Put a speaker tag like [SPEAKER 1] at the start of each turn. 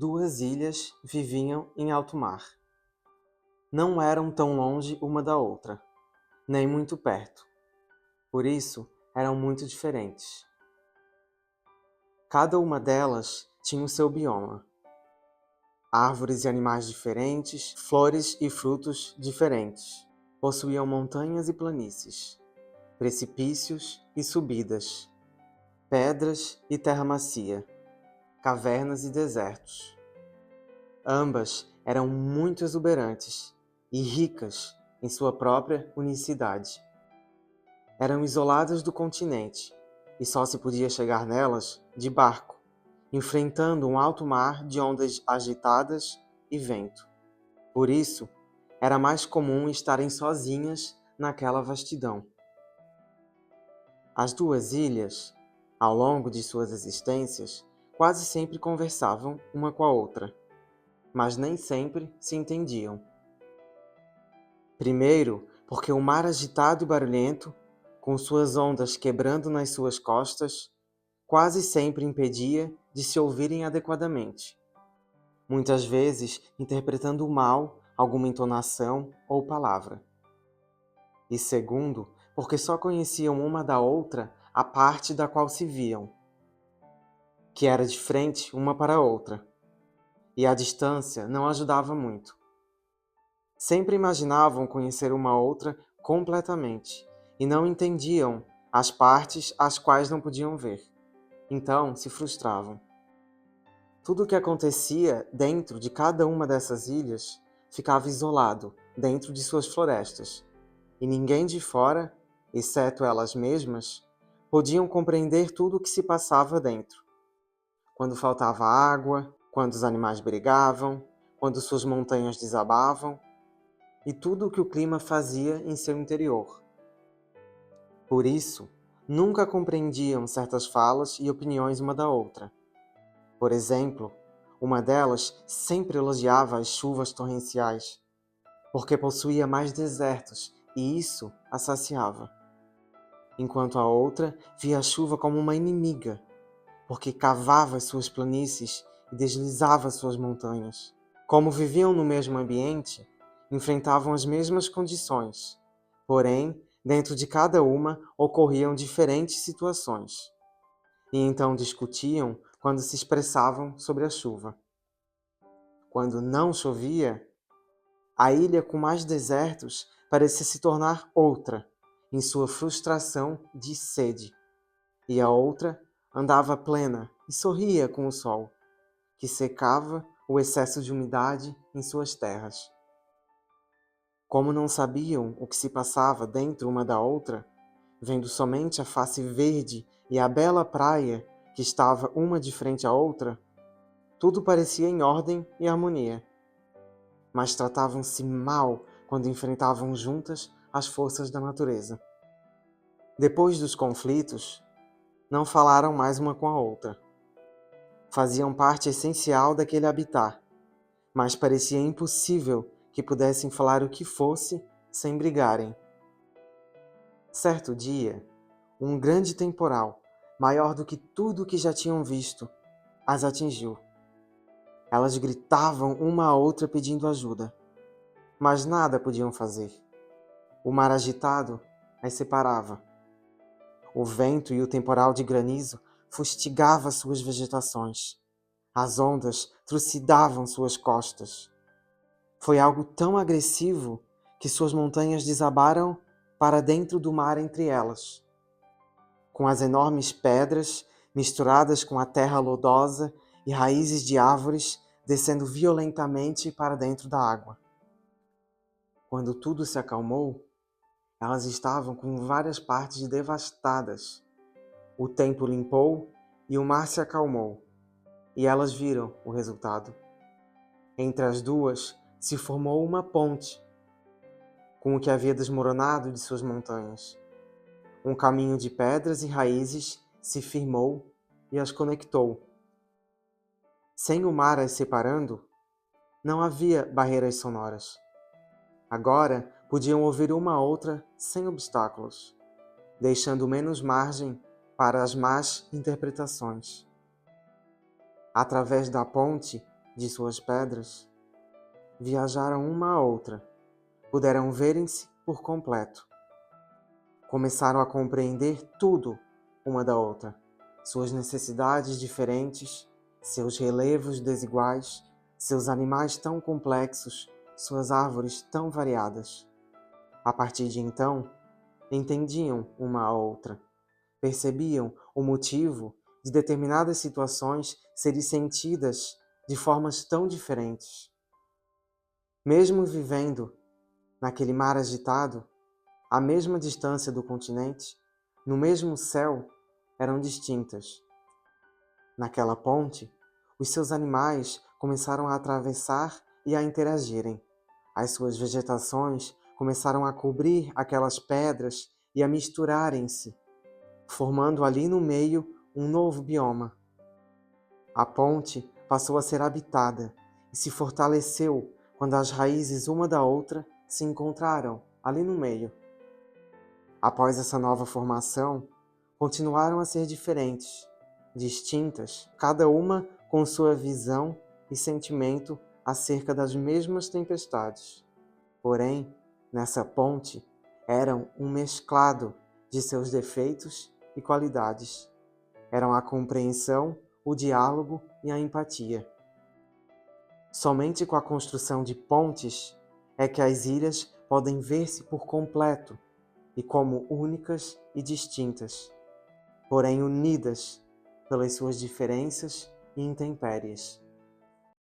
[SPEAKER 1] Duas ilhas viviam em alto mar. Não eram tão longe uma da outra, nem muito perto. Por isso, eram muito diferentes. Cada uma delas tinha o seu bioma. Árvores e animais diferentes, flores e frutos diferentes. Possuíam montanhas e planícies, precipícios e subidas, pedras e terra macia, cavernas e desertos. Ambas eram muito exuberantes e ricas em sua própria unicidade. Eram isoladas do continente e só se podia chegar nelas de barco, enfrentando um alto mar de ondas agitadas e vento. Por isso, era mais comum estarem sozinhas naquela vastidão. As duas ilhas, ao longo de suas existências, quase sempre conversavam uma com a outra, mas nem sempre se entendiam. Primeiro, porque o mar agitado e barulhento, com suas ondas quebrando nas suas costas, quase sempre impedia de se ouvirem adequadamente, muitas vezes interpretando mal alguma entonação ou palavra. E segundo, porque só conheciam uma da outra a parte da qual se viam, que era de frente uma para a outra, e a distância não ajudava muito. Sempre imaginavam conhecer uma outra completamente e não entendiam as partes às quais não podiam ver. Então se frustravam. Tudo o que acontecia dentro de cada uma dessas ilhas ficava isolado dentro de suas florestas, e ninguém de fora, exceto elas mesmas, podiam compreender tudo o que se passava dentro. Quando faltava água, quando os animais brigavam, quando suas montanhas desabavam, e tudo o que o clima fazia em seu interior. Por isso, nunca compreendiam certas falas e opiniões uma da outra. Por exemplo, uma delas sempre elogiava as chuvas torrenciais, porque possuía mais desertos e isso a saciava. Enquanto a outra via a chuva como uma inimiga, porque cavava suas planícies e deslizava suas montanhas. Como viviam no mesmo ambiente, enfrentavam as mesmas condições, porém, dentro de cada uma ocorriam diferentes situações. E então discutiam quando se expressavam sobre a chuva. Quando não chovia, a ilha com mais desertos parecia se tornar outra, em sua frustração de sede, e a outra andava plena e sorria com o sol, que secava o excesso de umidade em suas terras. Como não sabiam o que se passava dentro uma da outra, vendo somente a face verde e a bela praia que estava uma de frente à outra, tudo parecia em ordem e harmonia. Mas tratavam-se mal quando enfrentavam juntas as forças da natureza. Depois dos conflitos, não falaram mais uma com a outra. Faziam parte essencial daquele habitat, mas parecia impossível que pudessem falar o que fosse sem brigarem. Certo dia, um grande temporal, maior do que tudo o que já tinham visto, as atingiu. Elas gritavam uma à outra pedindo ajuda, mas nada podiam fazer. O mar agitado as separava. O vento e o temporal de granizo fustigava suas vegetações. As ondas trucidavam suas costas. Foi algo tão agressivo que suas montanhas desabaram para dentro do mar entre elas, com as enormes pedras misturadas com a terra lodosa e raízes de árvores descendo violentamente para dentro da água. Quando tudo se acalmou, elas estavam com várias partes devastadas. O tempo limpou e o mar se acalmou, e elas viram o resultado. Entre as duas se formou uma ponte, com o que havia desmoronado de suas montanhas. Um caminho de pedras e raízes se firmou e as conectou. Sem o mar as separando, não havia barreiras sonoras. Agora podiam ouvir uma a outra sem obstáculos, deixando menos margem para as más interpretações. Através da ponte, de suas pedras, viajaram uma a outra, puderam verem-se por completo. Começaram a compreender tudo uma da outra, suas necessidades diferentes, seus relevos desiguais, seus animais tão complexos, suas árvores tão variadas. A partir de então, entendiam uma a outra, percebiam o motivo de determinadas situações serem sentidas de formas tão diferentes. Mesmo vivendo naquele mar agitado, à mesma distância do continente, no mesmo céu, eram distintas. Naquela ponte, os seus animais começaram a atravessar e a interagirem. As suas vegetações começaram a cobrir aquelas pedras e a misturarem-se, formando ali no meio um novo bioma. A ponte passou a ser habitada e se fortaleceu quando as raízes uma da outra se encontraram ali no meio. Após essa nova formação, continuaram a ser diferentes, distintas, cada uma com sua visão e sentimento acerca das mesmas tempestades. Porém, nessa ponte, eram um mesclado de seus defeitos e qualidades. Eram a compreensão, o diálogo e a empatia. Somente com a construção de pontes é que as ilhas podem ver-se por completo e como únicas e distintas, porém unidas pelas suas diferenças e intempéries.